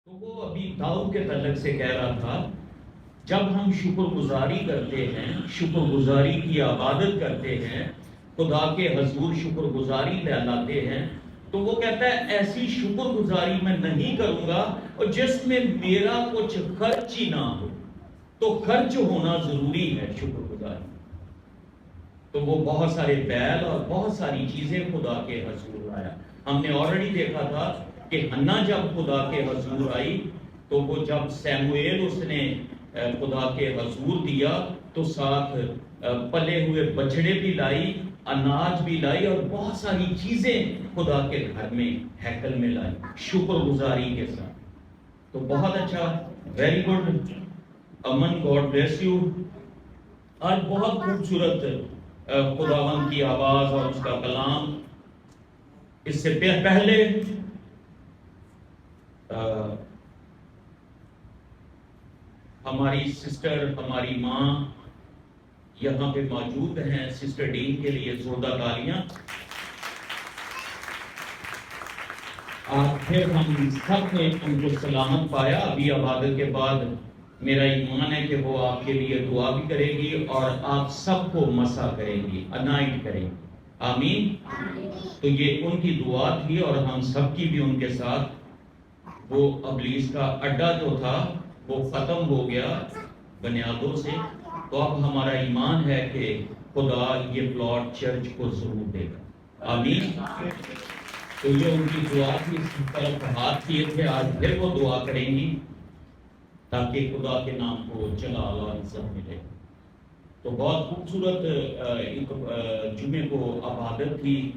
تو وہ ابھی داؤد کے تعلق سے کہہ رہا تھا، جب ہم شکر گزاری کرتے ہیں، شکر گزاری کی عبادت کرتے ہیں، خدا کے حضور شکر گزاری لاتے ہیں، تو وہ کہتا ہے ایسی شکر گزاری میں نہیں کروں گا اور جس میں میرا کچھ خرچ ہی نہ ہو۔ تو خرچ ہونا ضروری ہے شکر گزاری۔ تو وہ بہت سارے بیل اور بہت ساری چیزیں خدا کے حضور لایا۔ ہم نے آلریڈی دیکھا تھا کہ حنا جب خدا کے حضور آئی تو وہ جب سیموئیل اس نے خدا کے حضور دیا تو ساتھ پلے ہوئے بچڑے بھی لائی، اناج بھی لائی اور بہت ساری چیزیں خدا کے گھر میں ہیکل میں لائی شکر گزاری کے ساتھ۔ تو بہت اچھا، ویری گڈ امن، گاڈ بلیس یو۔ آج بہت خوبصورت خداوند کی آواز اور اس کا کلام۔ اس سے پہلے ہماری سسٹر، ہماری ماں یہاں پہ موجود ہیں، سسٹر ڈین کے لیے زوردار تالیاں۔ آج پھر ہم سب نے ان کو سلامت پایا۔ ابھی عبادت کے بعد میرا ایمان ہے کہ وہ آپ کے لیے دعا بھی کرے گی اور آپ سب کو مسا کرے گی، انائٹ کرے گی۔ آمین۔ تو یہ ان کی دعا تھی اور ہم سب کی بھی ان کے ساتھ۔ وہ ابلیس کا اڈا جو تھا وہ ختم ہو گیا بنیادوں سے۔ تو اب ہمارا ایمان ہے کہ خدا یہ پلاٹ چرچ کو ضرور دے گا۔ آمین۔ تو یہ ان کی دعا تھی، اس کی طرف ہاتھ کیے تھے، آج پھر وہ دعا کریں گی تاکہ خدا کے نام کو جلال اور عزت ملے۔ تو بہت خوبصورت ایک جمعے کو عبادت تھی،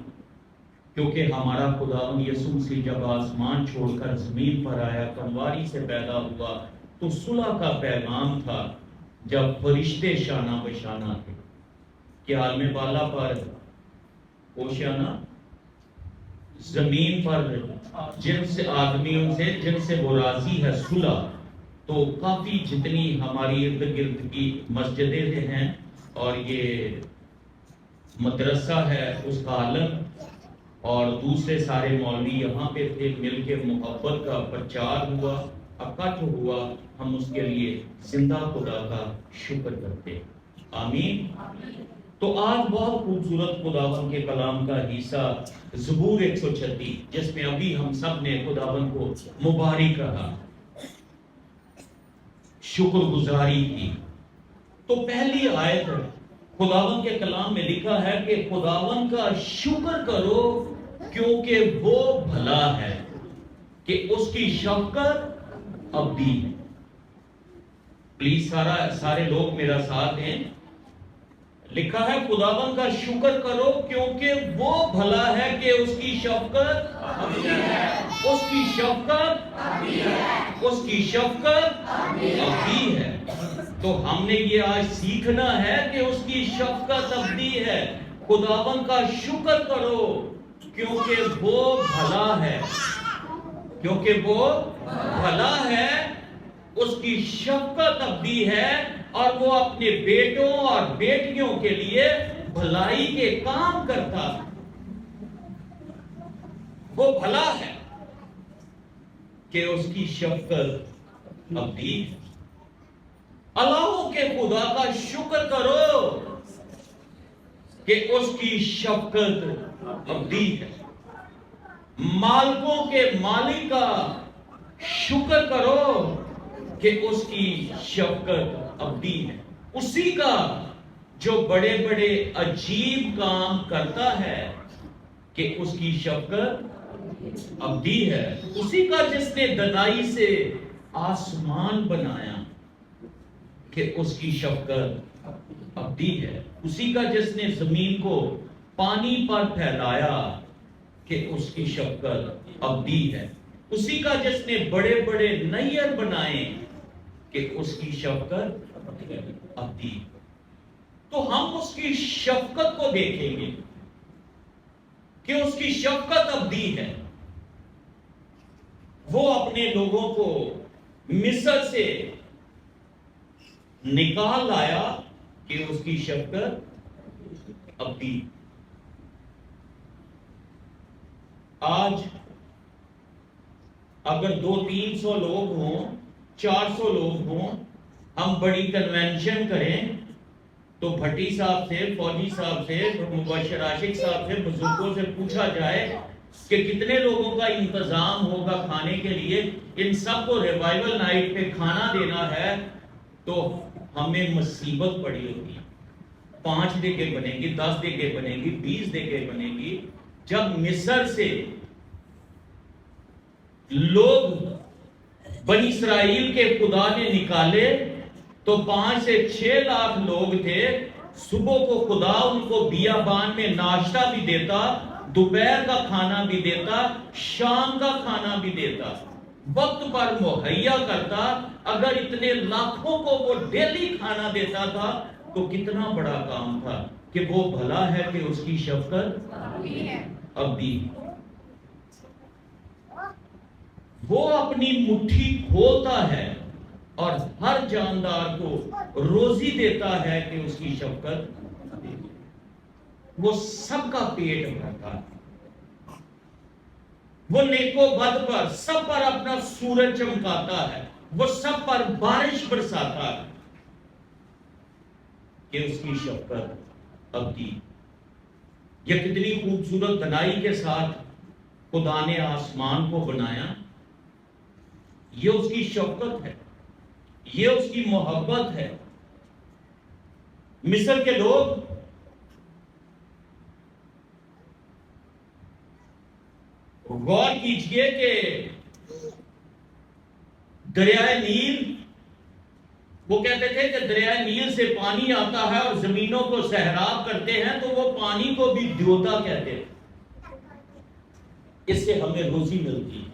کیونکہ ہمارا خداوند یسوع مسیح جب آسمان چھوڑ کر زمین پر آیا، کنواری سے پیدا ہوا، تو صلح کا پیغام تھا جب فرشتے شانہ بشانہ تھے کہ عالم بالا پر اوشیانہ، زمین پر جن سے آدمیوں سے جن سے وہ راضی ہے صلح۔ تو کافی جتنی ہماری ارد گرد کی مسجدیں ہیں اور یہ مدرسہ ہے اس کا عالم اور دوسرے سارے مولوی یہاں پہ تھے، مل کے محبت کا پرچار ہوا، اکٹھ ہوا۔ ہم اس کے لیے زندہ خدا کا شکر کرتے۔ آمین۔ تو آج بہت خوبصورت خداوند کے کلام کا حصہ زبور 136، جس میں ابھی ہم سب نے خداوند کو مبارک کہا، شکر گزاری کی۔ تو پہلی آیت خداوند کے کلام میں لکھا ہے کہ خداوند کا شکر کرو کیونکہ وہ بھلا ہے، کہ اس کی شفقت ابدی ہے۔ پلیز سارے لوگ میرا ساتھ دیں۔ لکھا ہے خداوند کا شکر کرو کیونکہ وہ بھلا ہے، کہ اس کی شفقت ابدی ہے، اس کی شفقت ابدی ہے، اس کی شفقت ابدی ہے۔ تو ہم نے یہ آج سیکھنا ہے کہ اس کی شفقت ابدی ہے۔ خداوند کا شکر کرو کیونکہ وہ بھلا ہے، کیونکہ وہ بھلا ہے، اس کی شفقت ابدی ہے، اور وہ اپنے بیٹوں اور بیٹیوں کے لیے بھلائی کے کام کرتا ہے۔ وہ بھلا ہے کہ اس کی شفقت ابدی ہے۔ اللہ کے خدا کا شکر کرو کہ اس کی شفقت ابدی ہے۔ مالکوں کے مالک کا شکر کرو کہ اس کی شفقت ابدی ہے۔ اسی کا جو بڑے بڑے عجیب کام کرتا ہے کہ اس کی شفقت ابدی ہے۔ اسی کا جس نے دنائی سے آسمان بنایا کہ اس کی شفقت ابدی ہے۔ اسی کا جس نے زمین کو پانی پر پھیلایا کہ اس کی شفقت ابدی ہے۔ اسی کا جس نے بڑے بڑے نہر بنائے کہ اس کی شفقت ابدی۔ تو ہم اس کی شفقت کو دیکھیں گے کہ اس کی شفقت ابدی ہے۔ وہ اپنے لوگوں کو مصر سے نکال لایا کہ اس کی شفقت ابدی۔ آج اگر 200-300 لوگ ہوں، 400 لوگ ہوں، ہم بڑی کنونشن کریں تو بھٹی صاحب سے، فوجی صاحب سے، مبشر عاشق صاحب سے، بزرگوں سے پوچھا جائے کہ کتنے لوگوں کا انتظام ہوگا کھانے کے لیے، ان سب کو ریوائول نائٹ پہ کھانا دینا ہے، تو ہمیں مصیبت پڑی ہوگی۔ 5 دیگیں بنیں گی، 10 دیگیں بنیں گی، 20 دیگیں بنیں گی۔ جب مصر سے لوگ بنی اسرائیل کے خدا نے نکالے تو 5 سے 6 لاکھ لوگ تھے۔ صبح کو خدا ان کو بیابان میں ناشتہ بھی دیتا، دوپہر کا کھانا بھی دیتا، شام کا کھانا بھی دیتا، وقت پر مہیا کرتا۔ اگر اتنے لاکھوں کو وہ ڈیلی کھانا دیتا تھا تو کتنا بڑا کام تھا کہ وہ بھلا ہے کہ اس کی شفقت اب بھی۔ وہ اپنی مٹھی کھولتا ہے اور ہر جاندار کو روزی دیتا ہے کہ اس کی شفقت، وہ سب کا پیٹ بھرتا ہے، وہ نیک و بد پر سب پر اپنا سورج چمکاتا ہے، وہ سب پر بارش برساتا ہے کہ اس کی شفقت ابدی۔ یہ کتنی خوبصورت بنائی کے ساتھ خدا نے آسمان کو بنایا، یہ اس کی شفقت ہے، یہ اس کی محبت ہے۔ مصر کے لوگ غور کیجئے کہ دریائے نیل، وہ کہتے تھے کہ دریائے نیل سے پانی آتا ہے اور زمینوں کو سیراب کرتے ہیں، تو وہ پانی کو بھی دیوتا کہتے ہیں، اس سے ہمیں روزی ملتی ہے۔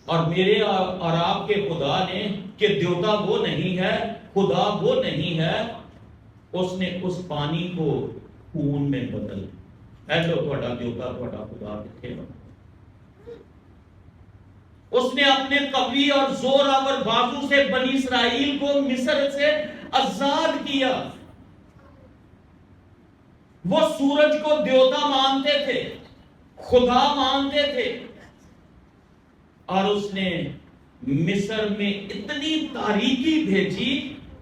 اور میرے اور آپ کے خدا نے کہ دیوتا وہ نہیں ہے، خدا وہ نہیں ہے، اس نے اس پانی کو خون میں بدل ایلو تھوڑا دیوتا تھوڑا خدا دکھے گا۔ اس نے اپنے قوی اور زور آور بازو سے بنی اسرائیل کو مصر سے آزاد کیا۔ وہ سورج کو دیوتا مانتے تھے، خدا مانتے تھے، اور اس نے مصر میں اتنی تاریکی بھیجی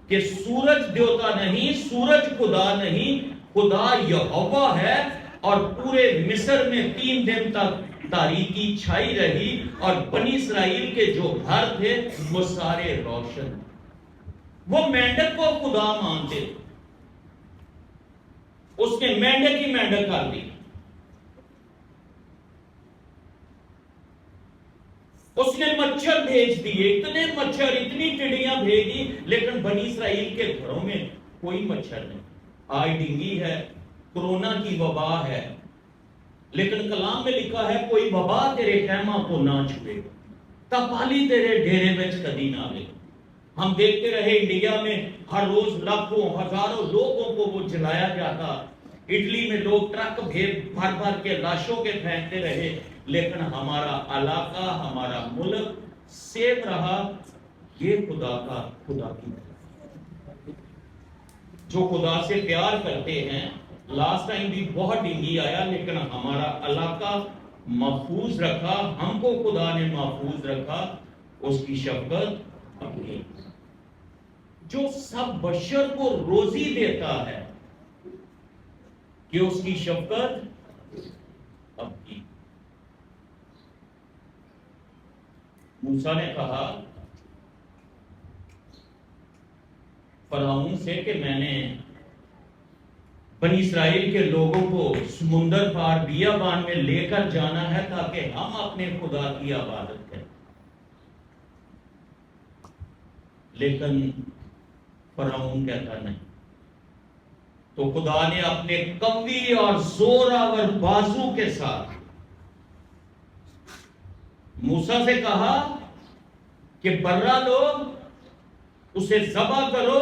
کہ سورج دیوتا نہیں، سورج خدا نہیں، خدا یہوہ ہے، اور پورے مصر میں 3 دن تک تاریکی چھائی رہی، اور بنی اسرائیل کے جو گھر تھے وہ سارے روشن۔ وہ مینڈک کو خدا مانتے، اس نے مینڈک ہی مینڈک کر دی، اس نے مچھر بھیج دیے، اتنے مچھر، اتنی ٹڈیاں بھیجی، لیکن بنی اسرائیل کے گھروں میں کوئی مچھر نہیں۔ آج ڈینگی ہے، کرونا کی وبا ہے، لیکن کلام میں لکھا ہے کوئی وبا تیرے خیمہ کو نہ چھوئے، تپالی تیرے ڈیرے میں کدی نہ آئے۔ ہم دیکھتے رہے انڈیا میں ہر روز لاکھوں ہزاروں لوگوں کو وہ جلایا جاتا، اٹلی میں لوگ ٹرک بھر بھر کے لاشوں کے پھینکتے رہے، لیکن ہمارا علاقہ، ہمارا ملک سیف رہا۔ یہ خدا کی طرف جو خدا سے پیار کرتے ہیں۔ لاسٹ ٹائم بھی بہت ڈینگی آیا، لیکن ہمارا علاقہ محفوظ رکھا، ہم کو خدا نے محفوظ رکھا، اس کی شفقت اپنی۔ جو سب بشر کو روزی دیتا ہے کہ اس کی شفقت اپنی۔ موسیٰ نے کہا فرعون سے کہ میں نے بنی اسرائیل کے لوگوں کو سمندر پار بیابان میں لے کر جانا ہے تاکہ ہم اپنے خدا کی عبادت کریں، لیکن فرعون کہتا نہیں۔ تو خدا نے اپنے قوی اور زور آور بازو کے ساتھ موسیٰ سے کہا کہ برہ لو، اسے ذبح کرو،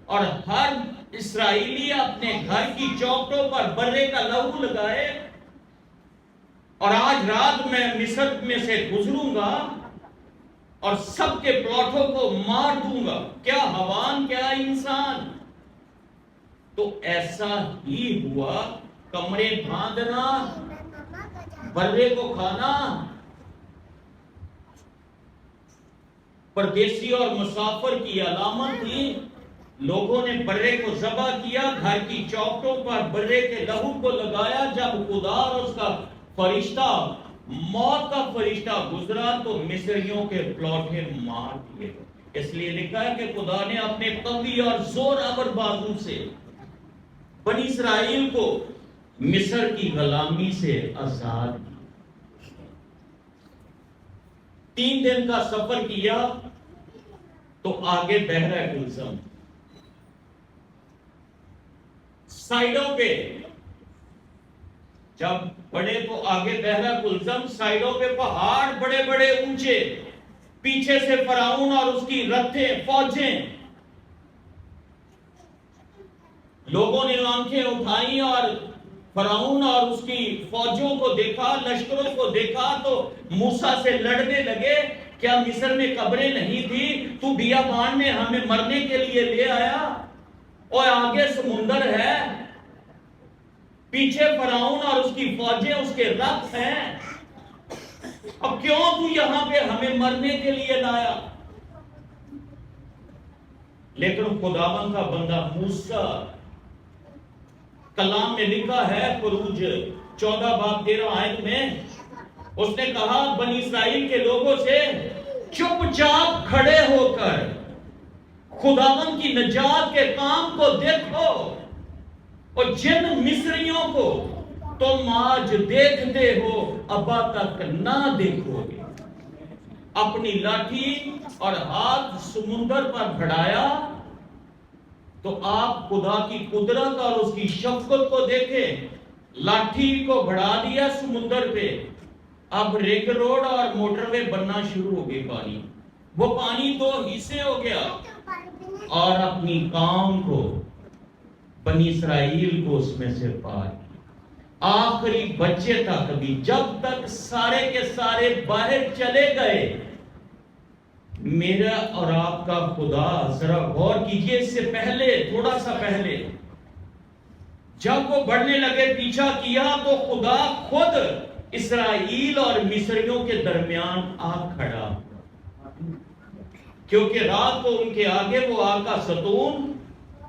اور ہر اسرائیلی اپنے گھر کی چوکٹوں پر برے کا لہو لگائے، اور آج رات میں مصر میں سے گزروں گا اور سب کے پلاٹوں کو مار دوں گا۔ کیا حیوان، کیا انسان! تو ایسا ہی ہوا، کمرے باندھنا، برے کو کھانا، پردیسی اور مسافر کی علامت تھی. لوگوں نے برے کو ذبح کیا، گھر کی چوکھٹوں پر برے کے لہو کو لگایا. جب خدا اور اس کا فرشتہ، موت کا فرشتہ گزرا تو مصریوں کے پلوٹے مار دیے. اس لیے لکھا ہے کہ خدا نے اپنے قوی اور زور آور بازو سے بنی اسرائیل کو مصر کی غلامی سے آزاد کیا. 3 دن کا سفر کیا تو آگے بحر کلثم، سائیڈوں پہ جب بڑے تو آگے بحر کلثم، سائیڈوں پہ پہاڑ بڑے بڑے اونچے، پیچھے سے فرعون اور اس کی رتھیں، فوجیں. لوگوں نے آنکھیں اٹھائیں اور فرعون اور اس کی فوجوں کو دیکھا، لشکروں کو دیکھا تو موسیٰ سے لڑنے لگے. کیا مصر میں قبریں نہیں تھی؟ تو بیابان میں ہمیں مرنے کے لیے لے آیا، اور آگے سمندر ہے، پیچھے فرعون اور اس کی فوجیں، اس کے رتھ ہیں. اب کیوں تو یہاں پہ ہمیں مرنے کے لیے لایا؟ لیکن خداوند کا بندہ موسیٰ، کلام میں لکھا ہے خروج 14 باب 13 آیت میں، اس نے کہا بنی اسرائیل کے لوگوں سے چپ چاپ کھڑے ہو کر خداوند کی نجات کے کام کو دیکھو، اور جن مصریوں کو تم آج دیکھتے ہو ابا تک نہ دیکھو گے. اپنی لاٹھی اور ہاتھ سمندر پر بڑھایا تو آپ خدا کی قدرت اور اس کی شفقت کو دیکھیں. لاٹھی کو بڑھا دیا سمندر پہ، اب رنگ روڈ اور موٹر وے بننا شروع ہو گئی. پانی، وہ پانی 2 حصے ہو گیا، اور اپنی قوم کو، بنی اسرائیل کو اس میں سے پار کیا. آخری بچے تک بھی، جب تک سارے کے سارے باہر چلے گئے، میرا اور آپ کا خدا، ذرا غور کیجئے، اس سے پہلے، تھوڑا سا پہلے جب وہ بڑھنے لگے، پیچھا کیا تو خدا خود اسرائیل اور مصریوں کے درمیان آ کھڑا، کیونکہ رات کو ان کے آگے وہ آگ کا ستون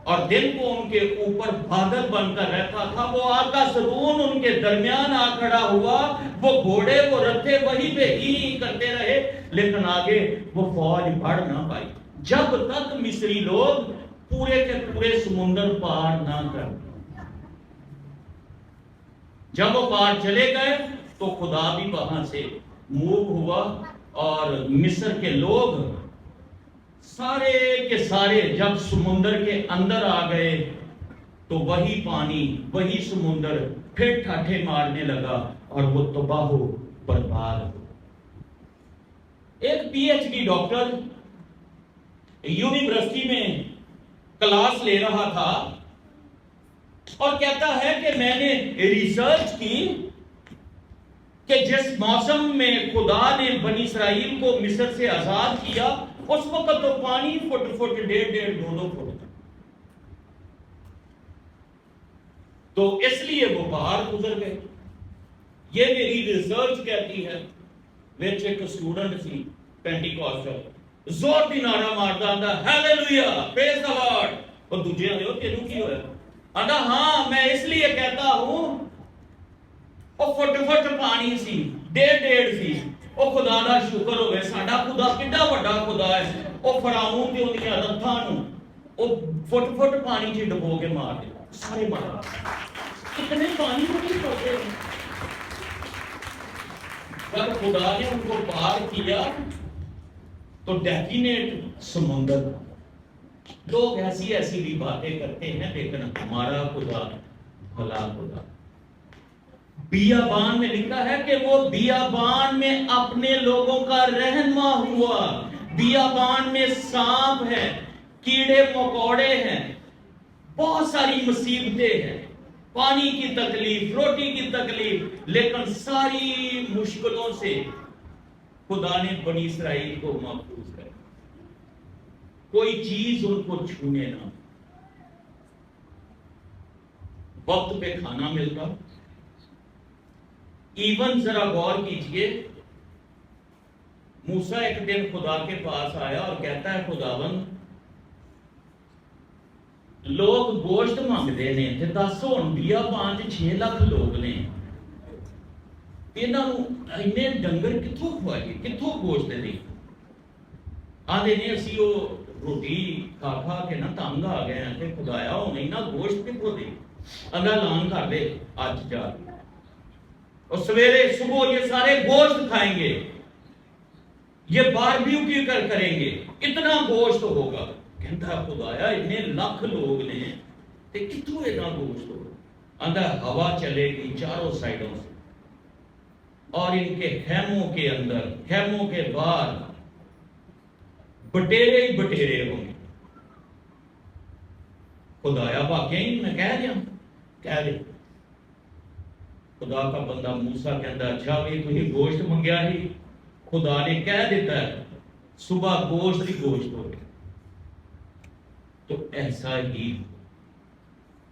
اور دن کو ان کے اوپر بادل بن کر رہتا تھا. وہ آگ کا ستون ان کے درمیان آ کھڑا ہوا. وہ گھوڑے، وہ رتھے وہیں پہ ہی کرتے رہے، لیکن آگے وہ فوج بڑھ نہ پائی جب تک مصری لوگ پورے کے پورے سمندر پار نہ کر. جب وہ پار چلے گئے تو خدا بھی وہاں سے موو ہوا، اور مصر کے لوگ سارے کے سارے جب سمندر کے اندر آ گئے تو وہی پانی، وہی سمندر پھر ٹھاٹھے مارنے لگا اور وہ تباہ و برباد ہو. ایک P H D doctor university میں کلاس لے رہا تھا اور کہتا ہے کہ میں نے ریسرچ کی کہ جس موسم میں خدا نے بنی اسرائیل کو مصر سے آزاد کیا، اس وقت تو پانی فٹ 1.5 فٹ، تو اس لیے وہ باہر گزر گئے. یہ میری ریسرچ کہتی ہے. وچ ایک سٹوڈنٹ سی پینٹیکاسٹل زور دی نعرہ ماردا آندا ہیلیلویا پریز دی لارڈ، اور دوجے آندے تینوں کی ہویا؟ آندا ہاں میں اس لیے کہتا ہوں او فٹ پانی سی، 1.5 سی. او خدا دا شکر ہوئے، ساڈا خدا کڈا وڈا خدا ہے. او فرعون تے اودیاں رتھاں نوں او فٹ پانی چ ڈبو کے مار دے، سارے مار. کتنے پانی کو نہیں پڑتے. جب خدا نے ان کو پار کیا تو ڈیفینیٹ سمندر. لوگ ایسی ایسی بھی باتیں کرتے ہیں، لیکن ہمارا خدا بھلا خدا. بیابان میں لکھا ہے کہ وہ بیابان میں اپنے لوگوں کا رہنما ہوا. بیابان میں سانپ ہے، کیڑے مکوڑے ہیں، بہت ساری مصیبتیں ہیں، پانی کی تکلیف، روٹی کی تکلیف، لیکن ساری مشکلوں سے خدا نے بنی اسرائیل کو محفوظ کر. کوئی چیز ان کو چھونے نہ، وقت پہ کھانا ملتا. ایون ذرا غور کیجئے، موسیٰ ایک دن خدا کے پاس آیا اور کہتا ہے خداوند لوگ گوشت مانگتے ہیں تے دس ہن بیابان 6 لاکھ لوگ نے انہاں نوں اینے ڈنگر کتھوں کھوائے کتھوں گوشت دے آدھے نے اسی وہ روٹی کھا کھا کے نا تنگ آ گئے ہیں تے خدایا ہن انہاں گوشت کتھوں دے اللہ اعلان کر دے آج جا اور سویرے صبح یہ سارے گوشت کھائیں گے یہ باربیکیو کریں گے اتنا گوشت ہوگا کہتا خدایا اتنے لاکھ لوگ نے تے کتوں اتنا گوشت ہوگا آندا ہوا چلے گی چاروں سائڈوں سے اور ان کے خیموں کے اندر خیموں کے باہر بٹیرے ہی بٹیرے ہوں گے خدایا واقعی میں کہہ دے خدا کا بندہ موسیٰ کہتا اچھا بھی تھی گوشت منگیا ہی خدا نے کہہ دیتا ہے صبح گوشت ہی گوشت ہو گیا تو ایسا ہی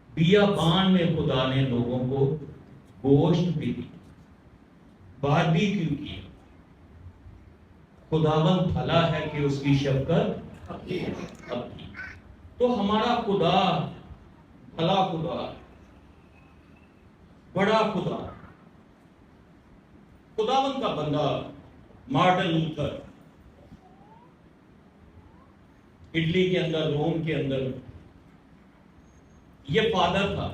بیابان میں خدا نے لوگوں کو گوشت بھی دی باربیکیو کیا خداوند بھلا ہے کہ اس کی شفقت اب کی تو ہمارا خدا بھلا خدا بڑا خدا خداوند کا بندہ مارٹن لوتھر اٹلی کے اندر روم کے اندر یہ فادر تھا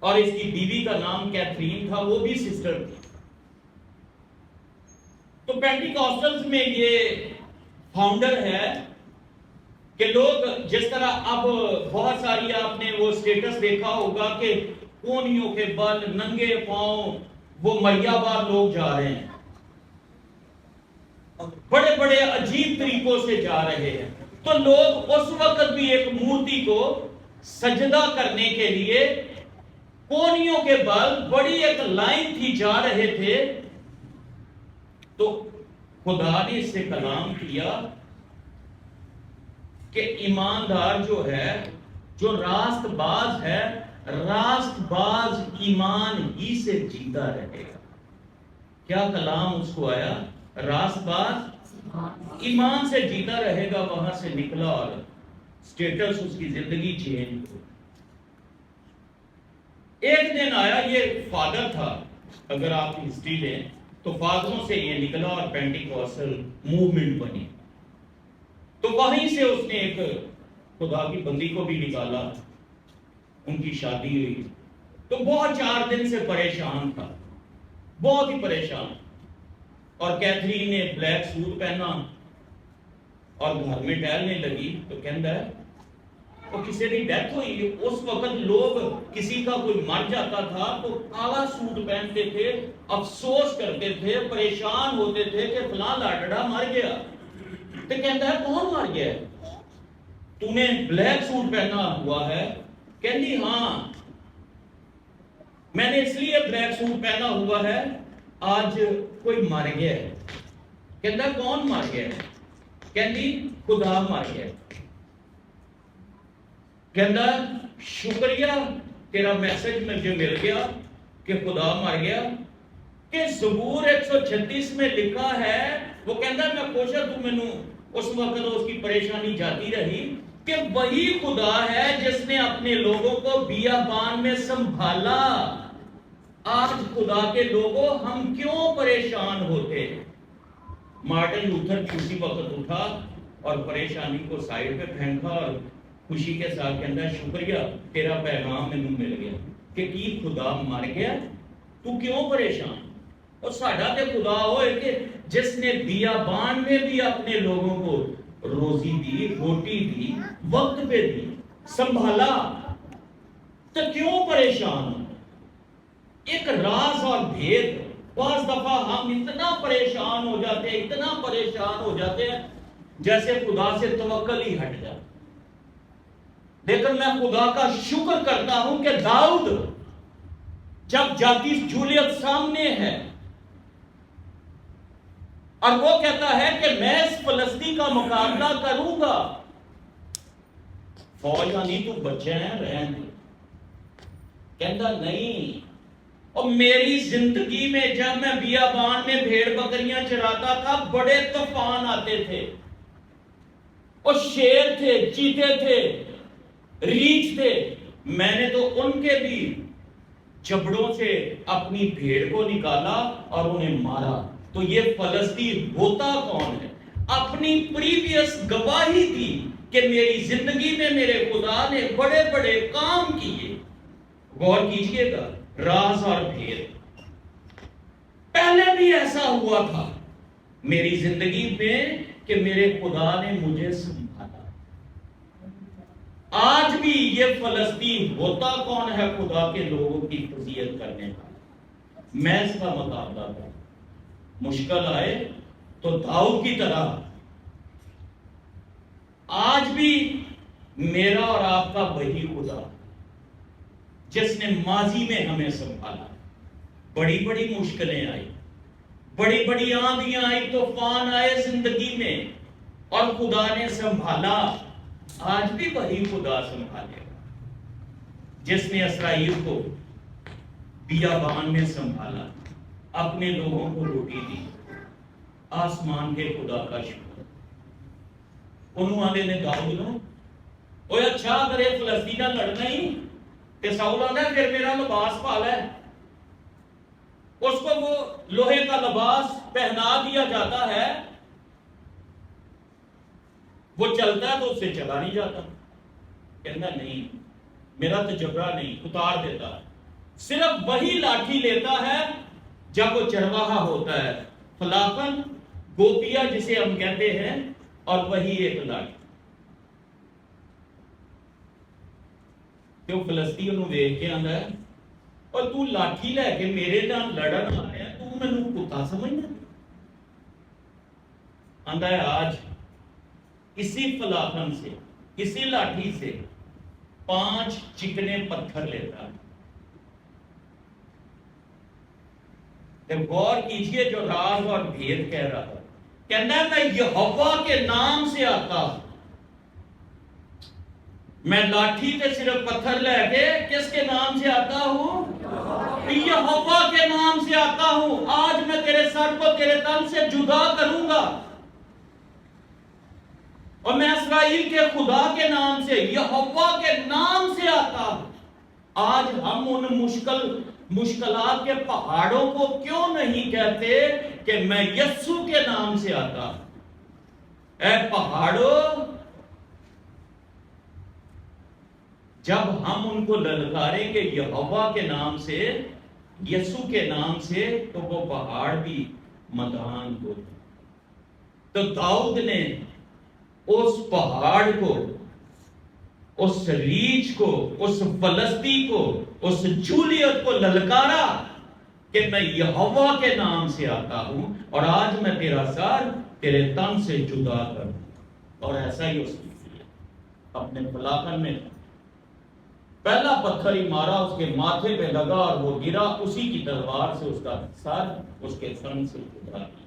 اور اس کی بیوی کا نام کیتھرین تھا وہ بھی سسٹر تھی تو پینٹیکوسٹلز میں یہ فاؤنڈر ہے کہ لوگ جس طرح اب بہت ساری آپ نے وہ سٹیٹس دیکھا ہوگا کہ کونیوں کے بل ننگے پاؤں وہ مریاباد لوگ جا رہے ہیں بڑے بڑے عجیب طریقوں سے جا رہے ہیں تو لوگ اس وقت بھی ایک مورتی کو سجدہ کرنے کے لیے کونیوں کے بل بڑی ایک لائن تھی جا رہے تھے تو خدا نے اس سے کلام کیا کہ ایماندار جو ہے جو راست باز ہے راست باز ایمان ہی سے جیتا رہے گا کیا کلام اس کو آیا راست باز ایمان سے جیتا رہے گا وہاں سے نکلا اور سٹیٹس اس کی زندگی چینج ہو ایک دن آیا یہ فادر تھا اگر آپ ہسٹری لیں تو فادروں سے یہ نکلا اور پینٹیکوسٹل موومنٹ بنی تو وہیں سے اس نے ایک خدا کی بندی کو بھی نکالا ان کی شادی ہوئی تو بہت 4 دن سے پریشان تھا بہت ہی پریشان اور کیتھرین نے بلیک سوٹ پہنا اور گھر میں ٹہلنے لگی تو کہتا ہے وہ کسی کی ڈیتھ ہوئی اس وقت لوگ کسی کا کوئی مر جاتا تھا تو کالا سوٹ پہنتے تھے افسوس کرتے تھے پریشان ہوتے تھے کہ فلاں لاڈڑا مر گیا تو کہتا ہے کون مر گیا تو نے بلیک سوٹ پہنا ہوا ہے کہتی ہاں میں نے اس لیے بلیک سوٹ پہنا ہوا ہے آج کوئی مر گیا ہے کہتا کون مر گیا ہے کہتی خدا مر گیا کہتا شکریہ تیرا میسج مجھے مل گیا کہ خدا مر گیا کہ زبور 136 میں لکھا ہے وہ کہتا میں کوشش تو میں اس وقت اس کی پریشانی جاتی رہی کہ وہی خدا ہے جس نے اپنے لوگوں کو بیابان میں سنبھالا آج خدا کے لوگوں ہم کیوں پریشان ہوتے مارٹن لوتھر اسی وقت اٹھا اور پریشانی کو سائڈ پہ پھینکا اور خوشی کے ساتھ کہتا شکریہ تیرا پیغام میں مل گیا کہ کی خدا مر گیا تو کیوں پریشان اور ساڈا تے خدا ہوئے کہ جس نے بیابان میں بھی اپنے لوگوں کو روزی دی روٹی دی وقت پہ دی سنبھالا تو کیوں پریشان ایک راز اور بھید بعض دفعہ ہم اتنا پریشان ہو جاتے ہیں جیسے خدا سے توکل ہی ہٹ جاتا لیکن میں خدا کا شکر کرتا ہوں کہ داؤد جب جاتی جولیت سامنے ہے اور وہ کہتا ہے کہ میں اس فلسطین کا مقابلہ کروں گا فوج نہیں تو بچے ہیں رہن کہتا نہیں اور میری زندگی میں جب میں بیابان میں بھیڑ بکریاں چراتا تھا بڑے طوفان آتے تھے، اور شیر تھے، چیتے تھے، ریچھ تھے، میں نے تو ان کے بھی جبڑوں سے اپنی بھیڑ کو نکالا اور انہیں مارا۔ تو یہ فلسطین ہوتا کون ہے؟ اپنی پریویس گواہی دی کہ میری زندگی میں میرے خدا نے بڑے بڑے کام کیے۔ غور کیجئے گا، راز اور بھید پہلے بھی ایسا ہوا تھا میری زندگی میں کہ میرے خدا نے مجھے سنبھالا۔ آج بھی یہ فلسطین ہوتا کون ہے خدا کے لوگوں کی فضیلت کرنے کا؟ میں اس کا مقابلہ کروں، مشکل آئے تو داؤد کی طرح آج بھی میرا اور آپ کا وہی خدا جس نے ماضی میں ہمیں سنبھالا۔ بڑی بڑی مشکلیں آئی، بڑی بڑی آندیاں آئی، طوفان آئے زندگی میں، اور خدا نے سنبھالا۔ آج بھی وہی خدا سنبھالے گا جس نے اسرائیل کو بیابان میں سنبھالا، اپنے لوگوں کو روٹی دی۔ آسمان کے خدا کا شکر۔ انہوں آدھے نے داؤد نو اوہ اچھا اگر یہ فلسطینہ لڑنا ہی تے ساؤل آدھا ہے پھر میرا لباس پالا ہے۔ اس کو وہ لوہے کا لباس پہنا دیا جاتا ہے، وہ چلتا ہے تو اس سے چلا نہیں جاتا۔ کہنا نہیں، میرا تجربہ نہیں، اتار دیتا ہے۔ صرف وہی لاٹھی لیتا ہے جب وہ چرواہا ہوتا ہے، فلاخن گوپیا جسے ہم کہتے ہیں، اور وہی ایک لاٹھی۔ کہ فلسطین نو ویکھ کے آندا ہے اور تو لاٹھی لے کے میرے نال لڑن آ رہا ہے، تو مینوں کتا سمجھنا؟ آندا ہے آج اسی فلاخن سے، اسی لاٹھی سے 5 چکنے پتھر لیتا ہے۔ غور کیجئے جو راز اور بھید کہہ رہا ہے، کہنا ہے میں یہوہ کے نام سے آتا ہوں۔ میں لاٹھی تے صرف پتھر لے کے کس کے نام سے آتا ہوں؟ یہوہ کے نام سے آتا ہوں۔ آج میں تیرے سر کو تیرے تن سے جدا کروں گا، اور میں اسرائیل کے خدا کے نام سے، یہوہ کے نام سے آتا ہوں۔ آج ہم ان مشکلات کے پہاڑوں کو کیوں نہیں کہتے کہ میں یسوع کے نام سے آتا ہوں؟ اے پہاڑوں، جب ہم ان کو للکاریں گے یہوہ کے نام سے، یسوع کے نام سے، تو وہ پہاڑ بھی مدان ہو جائیں۔ تو داؤد نے اس پہاڑ کو، اس ریچھ کو، اس فلسطی کو، اس جولیت کو للکارا کہ میں یہوہ کے نام سے آتا ہوں، اور آج میں تیرا سر تیرے تن سے جدا کروں۔ اور ایسا ہی اس نے کیا۔ اپنے فلاخن میں پہلا پتھر ہی مارا، اس کے ماتھے پہ لگا اور وہ گرا، اسی کی تلوار سے اس کا سر اس کے تن سے جدا کیا۔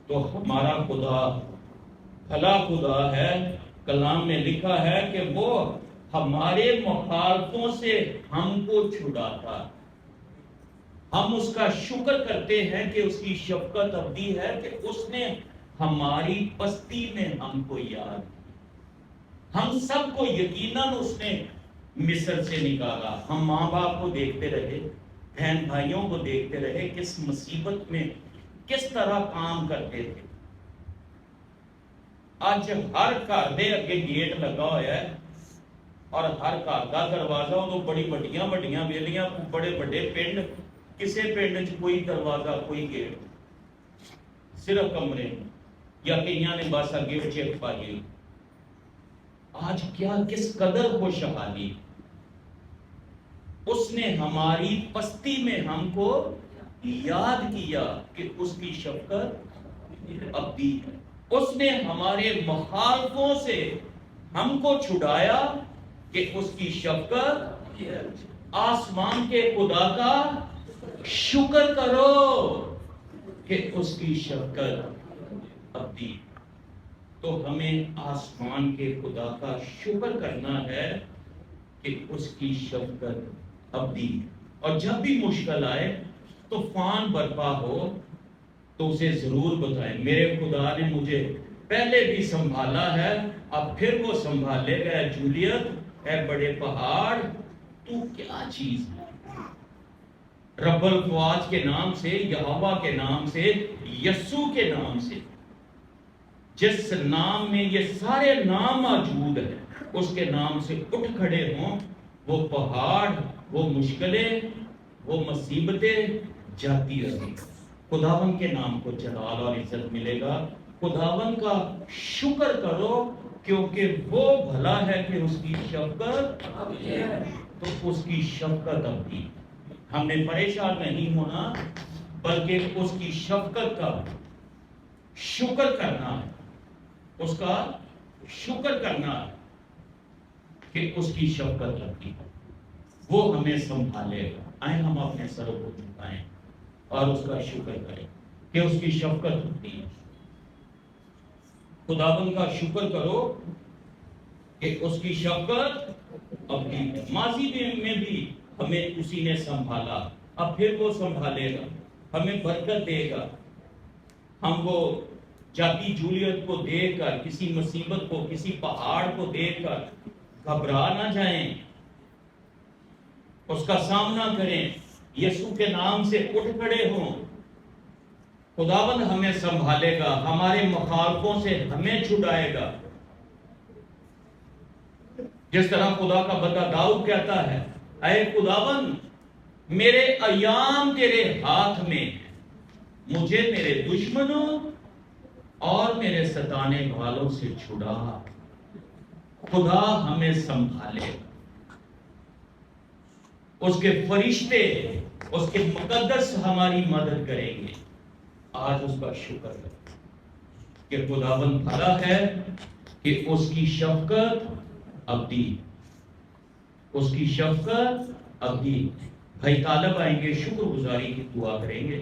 تو ہمارا خدا بھلا خدا ہے۔ کلام میں لکھا ہے کہ وہ ہمارے مخالفوں سے ہم کو چھڑاتا۔ ہم اس کا شکر کرتے ہیں کہ اس کی شفقت ابدی ہے کہ اس نے ہماری پستی میں ہم کو یاد کیا۔ ہم سب کو یقیناً اس نے مصر سے نکالا۔ ہم ماں باپ کو دیکھتے رہے، بہن بھائیوں کو دیکھتے رہے، کس مصیبت میں کس طرح کام کرتے تھے۔ آج ہر گھر دے اگے گیٹ لگا ہوا ہے، اور ہر گھر کا دروازہ تو بڑی بڑیاں بڑیاں ویلیاں، بڑے بڑے پنڈ، کسے پنڈ چ کوئی دروازہ کوئی گیٹ، صرف کمرے یا کئیاں نے بس اگے چیک پائی۔ آج کیا کس قدر خوشحالی، اس نے ہماری پستی میں ہم کو یاد کیا کہ اس کی شفقت ابدی ہے۔ اس نے ہمارے مخالفوں سے ہم کو چھڑایا کہ اس کی شفقت۔ آسمان کے خدا کا شکر کرو کہ اس کی شفقت ابدی۔ تو ہمیں آسمان کے خدا کا شکر کرنا ہے کہ اس کی شفقت ابدی۔ اور جب بھی مشکل آئے طوفان برپا ہو تو اسے ضرور بتائیں میرے خدا نے مجھے پہلے بھی سنبھالا ہے، اب پھر وہ سنبھالے گا۔ اے جولیت، اے بڑے پہاڑ، تو کیا چیز ہے؟ رب الفواج کے نام سے، یہوہ کے نام سے، یسوع کے نام سے، جس نام میں یہ سارے نام موجود ہیں، اس کے نام سے اٹھ کھڑے ہوں، وہ پہاڑ، وہ مشکلیں، وہ مصیبتیں جاتی رہیں۔ خداوند کے نام کو جلال اور عزت ملے گا۔ خداوند کا شکر کرو کیونکہ وہ بھلا ہے کہ اس کی شفقت تو اس کی شفقت ابدی۔ ہم نے پریشان نہیں ہونا بلکہ اس کی شفقت کا شکر کرنا ہے، اس کا شکر کرنا ہے کہ اس کی شفقت ابدی، وہ ہمیں سنبھالے گا۔ آئیں ہم اپنے سروں کو جھکائیں اور اس کا شکر کریں کہ اس کی شفقت ہوتی ہے۔ خداوند کا شکر کرو کہ اس کی شفقت ابدی ہے۔ ماضی میں بھی ہمیں اسی نے سنبھالا، اب پھر وہ سنبھالے گا، ہمیں برکت دے گا۔ ہم وہ جاتی جولیت کو دیکھ کر، کسی مصیبت کو، کسی پہاڑ کو دیکھ کر گھبرا نہ جائیں، اس کا سامنا کریں، یسوع کے نام سے اٹھ کھڑے ہوں۔ خداوند ہمیں سنبھالے گا، ہمارے مخالفوں سے ہمیں چھڑائے گا۔ جس طرح خدا کا بندہ داؤد کہتا ہے، اے خداوند میرے ایام تیرے ہاتھ میں ہیں، مجھے میرے دشمنوں اور میرے ستانے والوں سے چھڑا۔ خدا ہمیں سنبھالے گا، اس کے فرشتے، اس کے مقدس ہماری مدد کریں گے۔ آج اس کا شکر ہے کہ خداوند بھلا ہے، کہ اس کی شفقت ابدی، اس کی شفقت ابدی۔ بھائی طالب آئیں گے، شکر گزاری کی دعا کریں گے۔